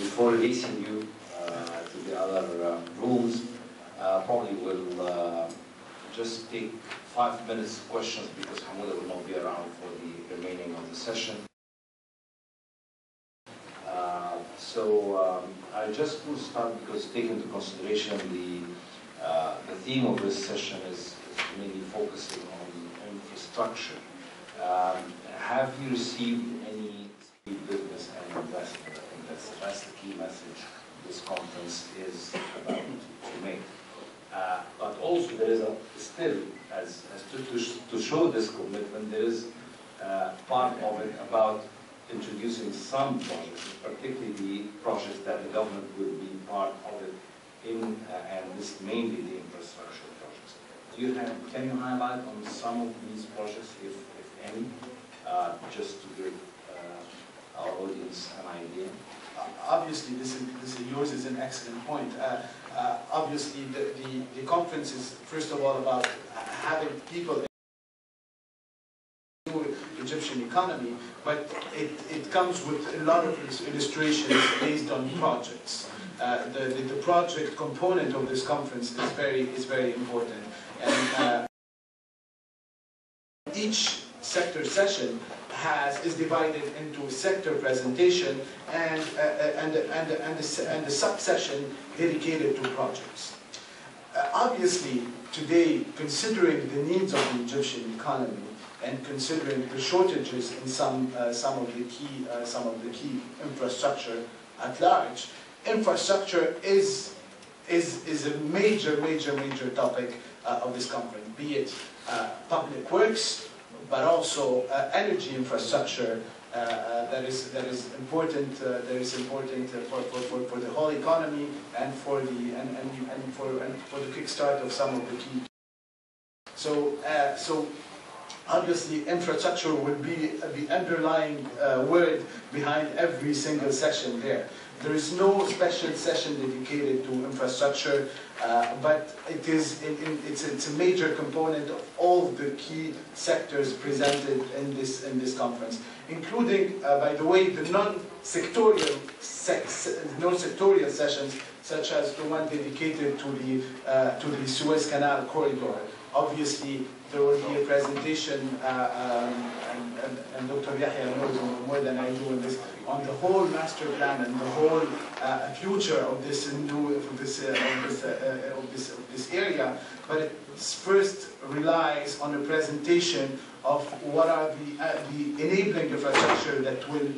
before releasing you to the other rooms, probably will just take 5 minutes questions because Hamuda will not be around for the remaining of the session. I just will start because taking into consideration the theme of this session is mainly focusing on infrastructure. Have you received any business and investment? I think that's the key message this conference is about to make. But also there is still, as to show this commitment, there is part of it about introducing some projects, particularly the projects that the government will be part of it in, and this mainly the infrastructure projects. Can you highlight on some of these projects, if any, just to give our audience an idea? Obviously, yours is an excellent point. Obviously, the conference is first of all about having people in the Egyptian economy, but it comes with a lot of illustrations based on projects. The project component of this conference is very important, and each sector session is divided into a sector presentation and a sub-session dedicated to projects. Obviously, today, considering the needs of the Egyptian economy and considering the shortages in some of the key infrastructure at large, infrastructure is a major topic of this conference. Be it public works, but also energy infrastructure that is important. For the whole economy and for the kickstart of some of the key. So obviously, infrastructure will be the underlying word behind every single session there. There is no special session dedicated to infrastructure, but it's a major component of all the key sectors presented in this conference, including, by the way, the non-sectorial sessions, such as the one dedicated to the Suez Canal corridor. Obviously, there will be a presentation, and Dr. Yahya knows more than I do in this, on the whole master plan and the whole future of this area. But it first relies on a presentation of what are the enabling infrastructure that will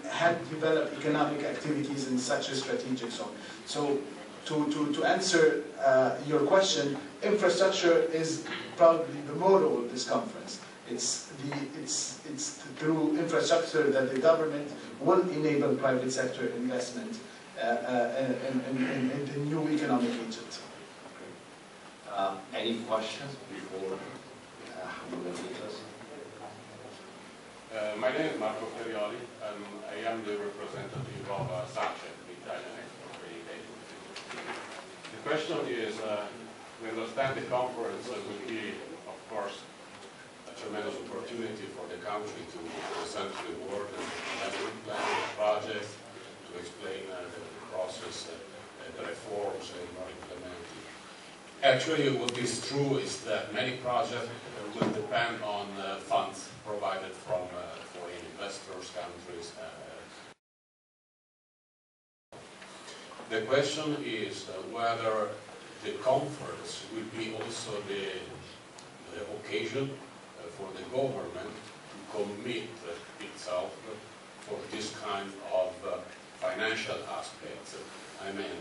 help develop economic activities in such a strategic zone. So, to answer your question, infrastructure is probably the motto of this conference. It's through infrastructure that the government will enable private sector investment in the new economic agent. Any questions before Hamuda meets us? My name is Marco Ferrioli, and I am the representative of SACE, the Italian Export Trade Agency. The question is, we understand the conference will be, of course, a tremendous opportunity for the country to present to the world an investment plan, projects, to explain the process, the reforms that are implemented. Actually, what is true is that many projects will depend on funds provided from foreign investors, countries. The question is whether the conference will be also the occasion for the government to commit itself for this kind of financial aspects. I mean,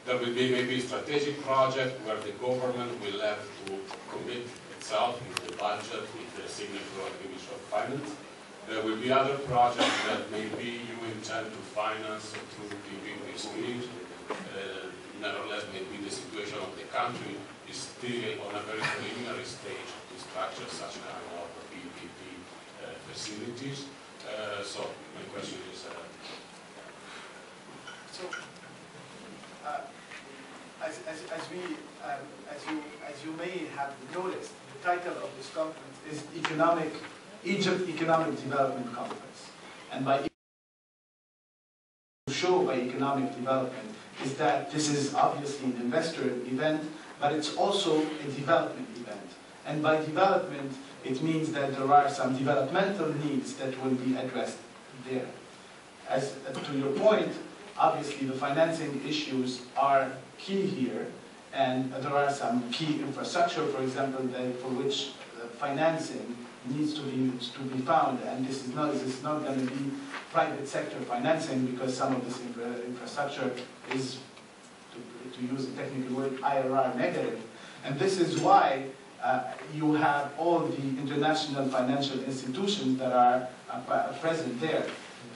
there will be maybe a strategic project where the government will have to commit itself with the budget, with the signature of the Ministry of Finance. There will be other projects that maybe you intend to finance through PPP schemes. Nevertheless, maybe the situation of the country is still on a very preliminary stage to structure such kind of PPP facilities. So my question is. As you may have noticed, the title of this conference is Egypt Economic Development Conference, and by show by economic development is that this is obviously an investor event, but it's also a development event. And by development, it means that there are some developmental needs that will be addressed there. As to your point, obviously the financing issues are key here, and there are some key infrastructure, for example, for which financing needs to be found, and this is not going to be private sector financing, because some of this infrastructure is, to use a technical word, IRR negative. And this is why you have all the international financial institutions that are present there.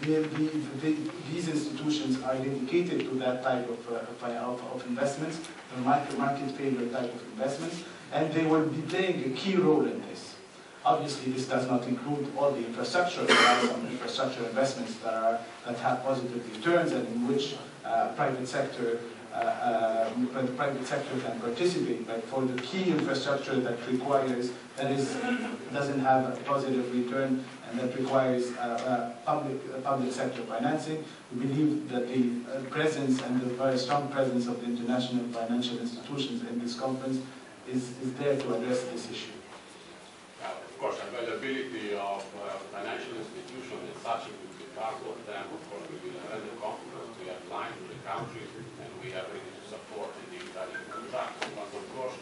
These institutions are dedicated to that type of investments, the market failure type of investments, and they will be playing a key role in this. Obviously, this does not include all the infrastructure. There are some infrastructure investments that have positive returns and in which private sector can participate. But for the key infrastructure that doesn't have a positive return and that requires public sector financing, we believe that the presence and the very strong presence of the international financial institutions in this conference is there to address this issue. Of course, availability of financial institutions is such a big part of them. Of course, we will have the conference, we have lines with the country, and we are ready to support the Italian contract. But of course,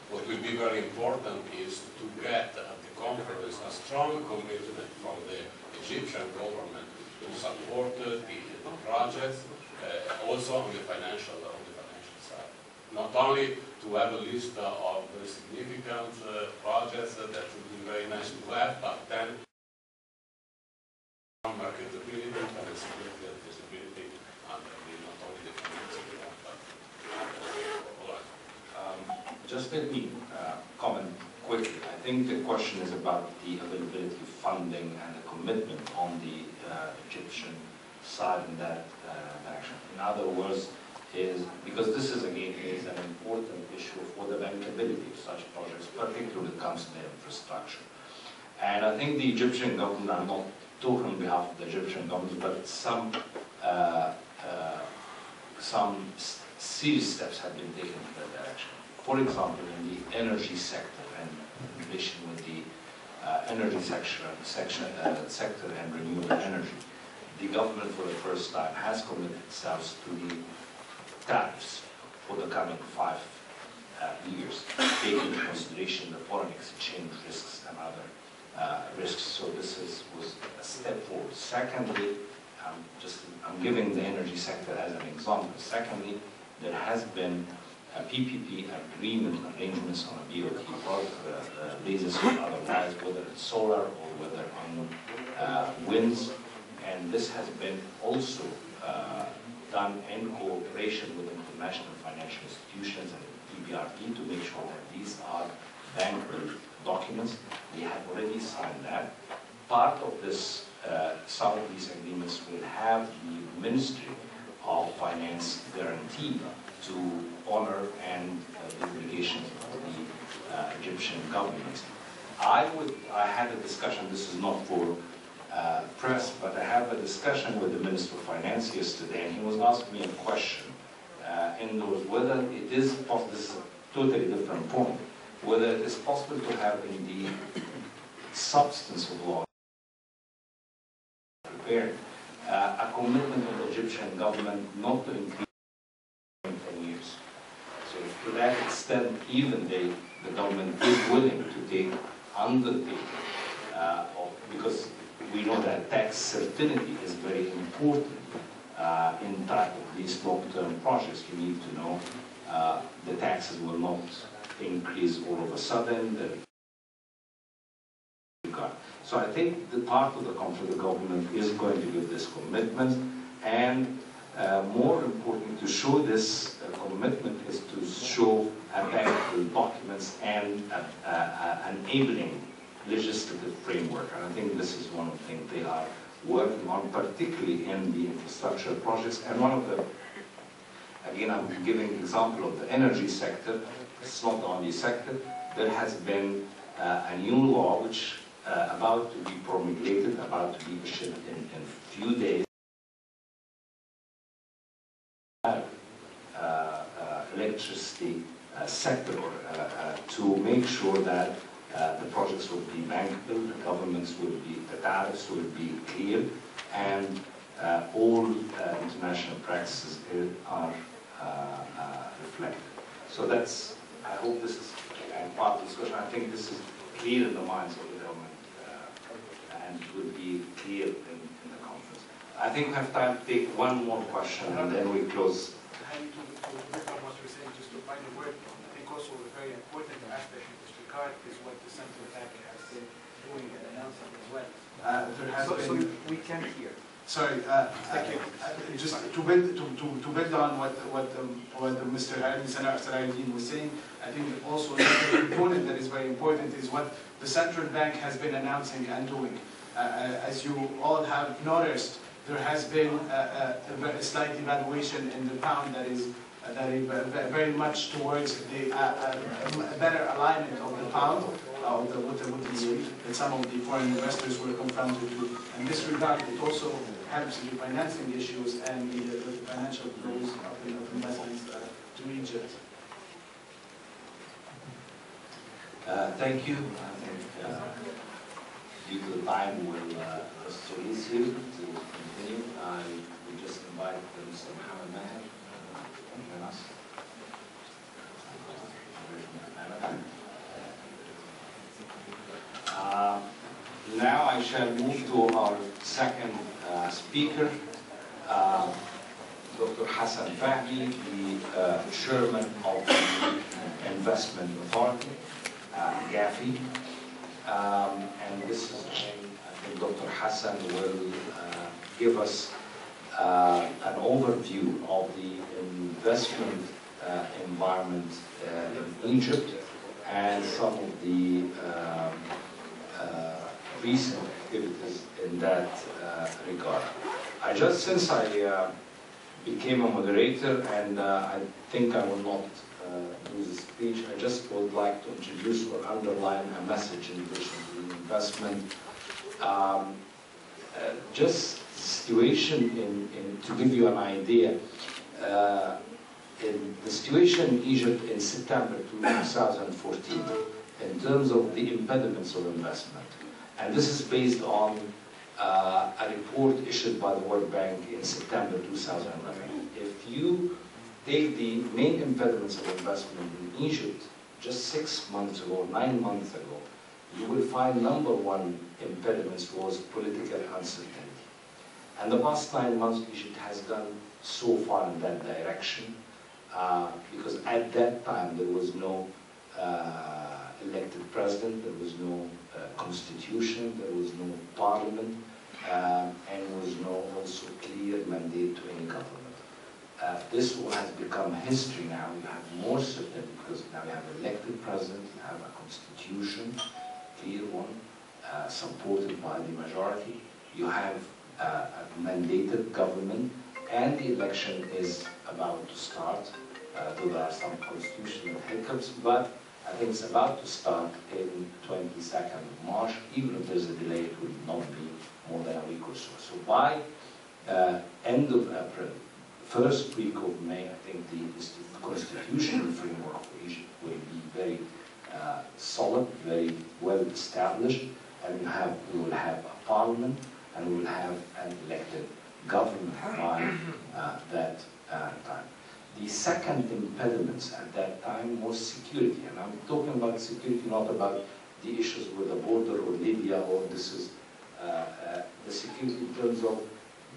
what will be very important is to get at the conference a strong commitment from the Egyptian government to support the projects, also on the financial side. Not only to have a list of significant projects that would be very nice to have, but then marketability, flexibility, and feasibility, and not only the financing, but all right. Just let me comment quickly. I think the question is about the availability of funding and the commitment on the Egyptian side in that direction. In other words, because this is again an important issue for the bankability of such projects, particularly when it comes to the infrastructure. And I think the Egyptian government, I'm not talking on behalf of the Egyptian government, but some serious steps have been taken in that direction. For example, in the energy sector, and in relation with the energy sector and renewable energy, the government for the first time has committed itself to the tariffs for the coming 5 years, taking into consideration the foreign exchange risks and other risks. So this was a step forward. Secondly, I'm giving the energy sector as an example. Secondly, there has been a PPP arrangements on a BOT basis or otherwise, whether it's solar or whether on winds, and this has been also done in cooperation with international financial institutions and EBRD to make sure that these are bankable documents. We have already signed that. Part of this, some of these agreements will have the Ministry of Finance guarantee to honor and the obligations of the Egyptian government. I had a discussion, this is not for press, but I had a discussion with the Minister of Finance yesterday, and he was asking me a question indoors, whether it is possible, this is a totally different point, whether it is possible to have in the substance of law prepared a commitment of the Egyptian government not to increase in 10 years. So to that extent, even the government is willing to undertake, because we know that tax certainty is very important in type of these long-term projects. You need to know the taxes will not increase all of a sudden. So I think the part of the country, the government is going to give this commitment, and more important to show this commitment is to show bankable documents and enabling legislative framework. And I think this is one of the things they are working on, particularly in the infrastructure projects. And one of the, again, I'm giving an example of the energy sector. It's not the only sector. There has been a new law which about to be promulgated, about to be issued in a few days. electricity sector to make sure that the projects will be bankable, the governments will be, the tariffs will be clear, and all international practices are reflected. So that's, I hope this is part of the discussion. I think this is clear in the minds of the government and will be clear in the conference. I think we have time to take one more question and then we close. To pick on what you're saying, just to find a word, I think also a very important aspect in this regard is what the central bank has been doing and announcing as well. There has been. So we can't hear. Sorry, just to build on what Mr. Saladin was saying, I think also another component that is very important is what the central bank has been announcing and doing. As you all have noticed, there has been a slight devaluation in the pound that is very much towards the better alignment of the pound that some of the foreign investors were confronted to. In this regard, it also helps the financing issues and the financial flows of investments to Egypt. Thank you. I think due to the time, we'll just release you to continue. I will just invite Mr. Mohammed Maher to join us. Now I shall move to our second speaker, Dr. Hassan Fahmy, the chairman of the Investment Authority, GAFI. And this is, I think Dr. Hassan will give us an overview of the investment environment in Egypt and some of the recent activities in that regard. Since I became a moderator, and I think I will not do the speech, I just would like to introduce or underline a message in relation to the investment. Just the situation to give you an idea, in the situation in Egypt in September 2014, in terms of the impediments of investment. And this is based on a report issued by the World Bank in September 2011. If you take the main impediments of investment in Egypt just 6 months ago, 9 months ago, you will find number one impediments was political uncertainty. And the past 9 months, Egypt has gone so far in that direction because at that time there was no elected president, there was no constitution, there was no parliament, and there was no also clear mandate to any government. This has become history now. You have more certainty because now you have an elected president, you have a constitution, clear one, supported by the majority. You have a mandated government, and the election is about to start. Though there are some constitutional hiccups, but I think it's about to start in 22nd of March. Even if there's a delay, it will not be more than a week or so. So by end of April, first week of May, I think the constitutional framework for Egypt will be very solid, very well established, and we will have a parliament, and we will have an elected government by that time. The second impediments at that time was security, and I'm talking about security, not about the issues with the border or Libya, or this is the security in terms of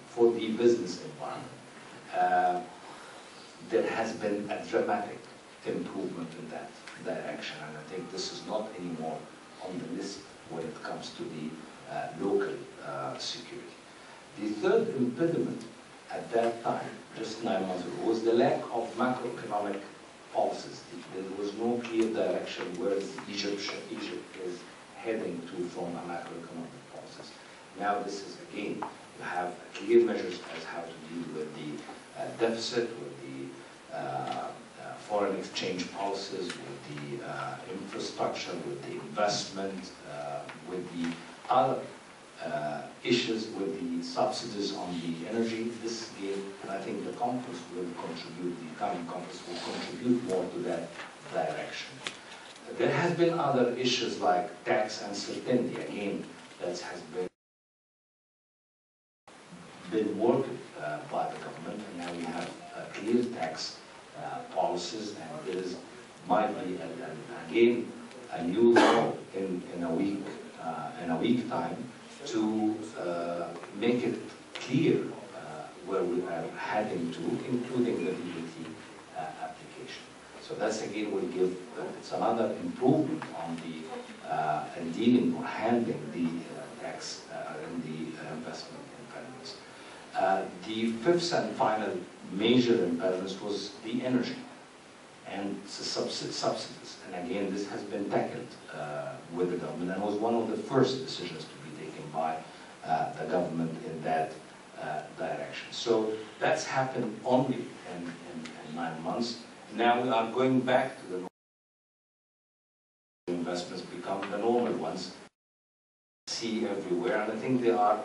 for the business environment. There has been a dramatic improvement in that direction, and I think this is not anymore on the list when it comes to the local security. The third impediment at that time, just 9 months ago, was the lack of macroeconomic policies. There was no clear direction where Egypt is heading to from a macroeconomic policies. Now this is, again, you have clear measures as how to deal with the deficit, with the foreign exchange policies, with the infrastructure, with the investment, with the other issues with the subsidies on the energy. This gave I think the conference will contribute, the coming conference will contribute more to that direction. There has been other issues like tax uncertainty. Again, that has been worked by the government, and now we have clear tax policies, and there might be again a new law in a week time to make it clear where we are heading to, including the VAT application. So that's again will give, it's another improvement on the dealing or handling the tax and the investment impediments. The fifth and final major impediment was the energy and the subsidies. And again, this has been tackled with the government and was one of the first decisions to be taken by the government in that direction. So that's happened only in 9 months. Now we are going back to the investments become the normal ones, see everywhere, and I think they are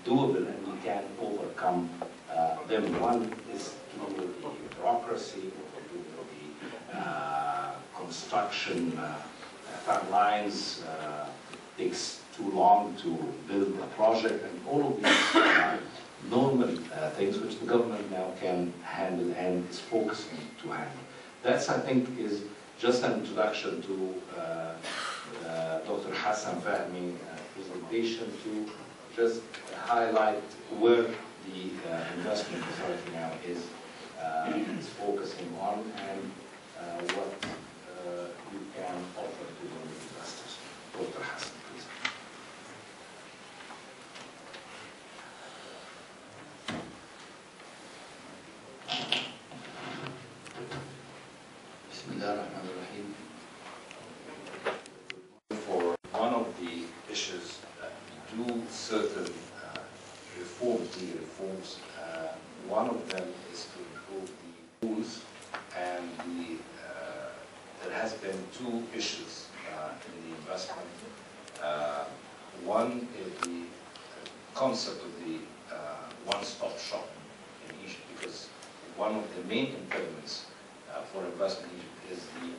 doable and we can overcome them. One is to do with the bureaucracy, or to do with the construction timelines, takes too long to build a project, and all of these normal things which the government now can handle and is focusing to handle. That's, I think, is just an introduction to Dr. Hassan Fahmi's presentation to just highlight where the investment authority now is focusing on and what you can offer to the investors. Dr. Hassan, please. For one of the issues, do certain reforms, legal reforms. One of them is to improve the rules, and there has been two issues in the investment. One is the concept of the one-stop shop in Egypt, because one of the main impediments for investment in Egypt is the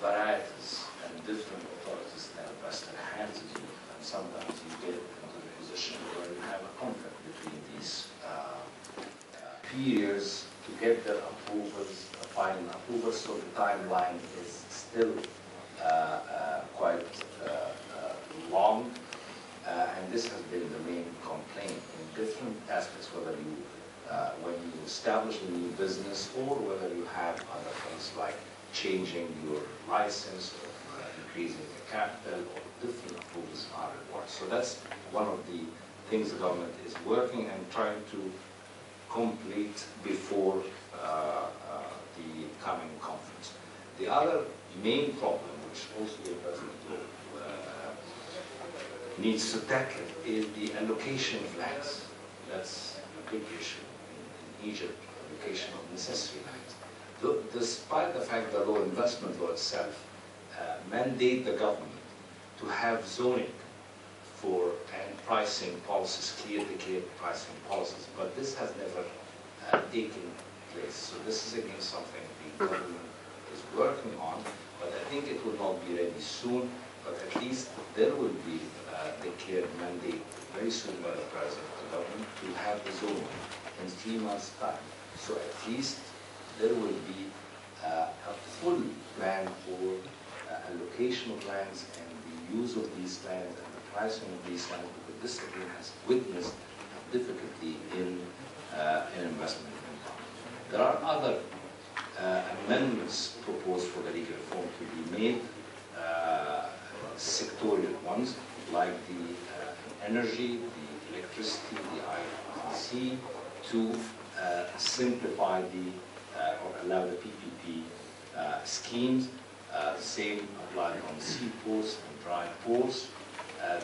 varieties and different authorities that invest in hands of you, and sometimes you get into the position where you have a conflict between these periods to get their approvals, the final approvals, so the timeline is still quite long, and this has been the main complaint in different aspects, whether you when you establish a new business or whether you have other things like changing your license or increasing the capital, or different approvals are required. So that's one of the things the government is working and trying to complete before the coming conference. The other main problem, which also the President needs to tackle, is the allocation of lands. That's a big issue in Egypt, allocation of necessary lands. Despite the fact that the investment law itself mandate the government to have zoning for and pricing policies, clear pricing policies, but this has never taken place. So this is again something the government is working on, but I think it will not be ready soon, but at least there will be declared mandate very soon by the President of the government to have the zoning in 3 months' time. So at least there will be a full plan for allocation of lands and the use of these lands and the pricing of these lands, because this again has witnessed difficulty in investment income. There are other amendments proposed for the legal reform to be made, sectorial ones, like the energy, the electricity, the ITC, to simplify the or allow the PPP schemes. The same applied on seaports and dry ports.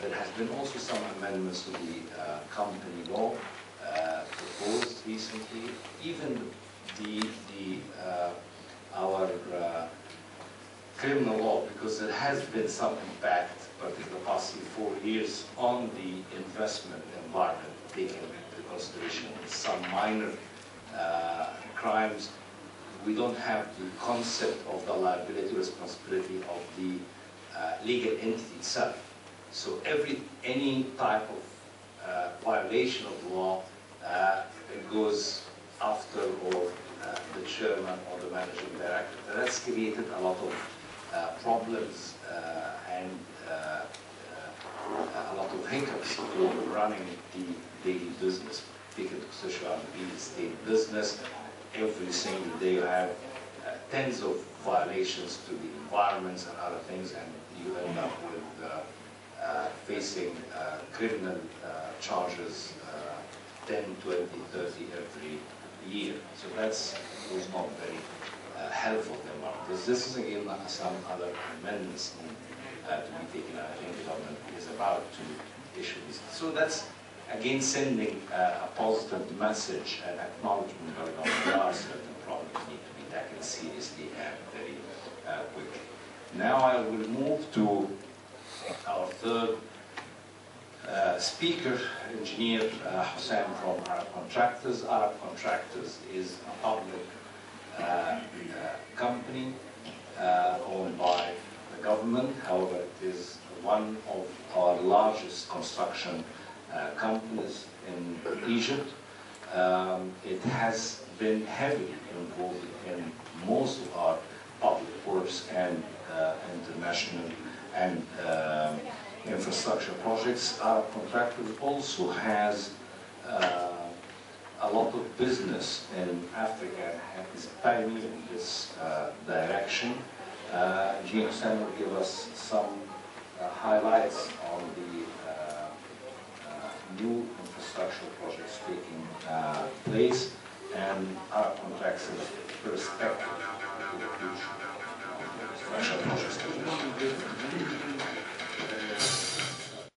There has been also some amendments to the company law proposed recently. Even our criminal law, because there has been some impact, particularly the past 4 years, on the investment environment taken into consideration some minor crimes, we don't have the concept of the liability responsibility of the legal entity itself. So any type of violation of the law it goes after or the chairman or the managing director. That's created a lot of problems and a lot of hiccups for running the daily business. Because especially on the real estate business, every single day you have tens of violations to the environments and other things, and you end up with facing criminal charges 10, 20, 30 every year. So was not very helpful because this is again some other amendments to be taken. I think the government is about to issue this. So that's again sending a positive message and acknowledgement by the government. There are certain problems need to be tackled seriously and very quickly. Now I will move to our third speaker, engineer Hussein from Arab Contractors. Arab Contractors is a public company owned by the government. However, it is one of our largest construction companies in Egypt. It has been heavily involved in most of our public works and international and infrastructure projects. Arab Contractors also has a lot of business in Africa and is pioneering this direction. Engineer Hussein will give us some highlights on the new infrastructure projects taking place and Arab Contractors' perspective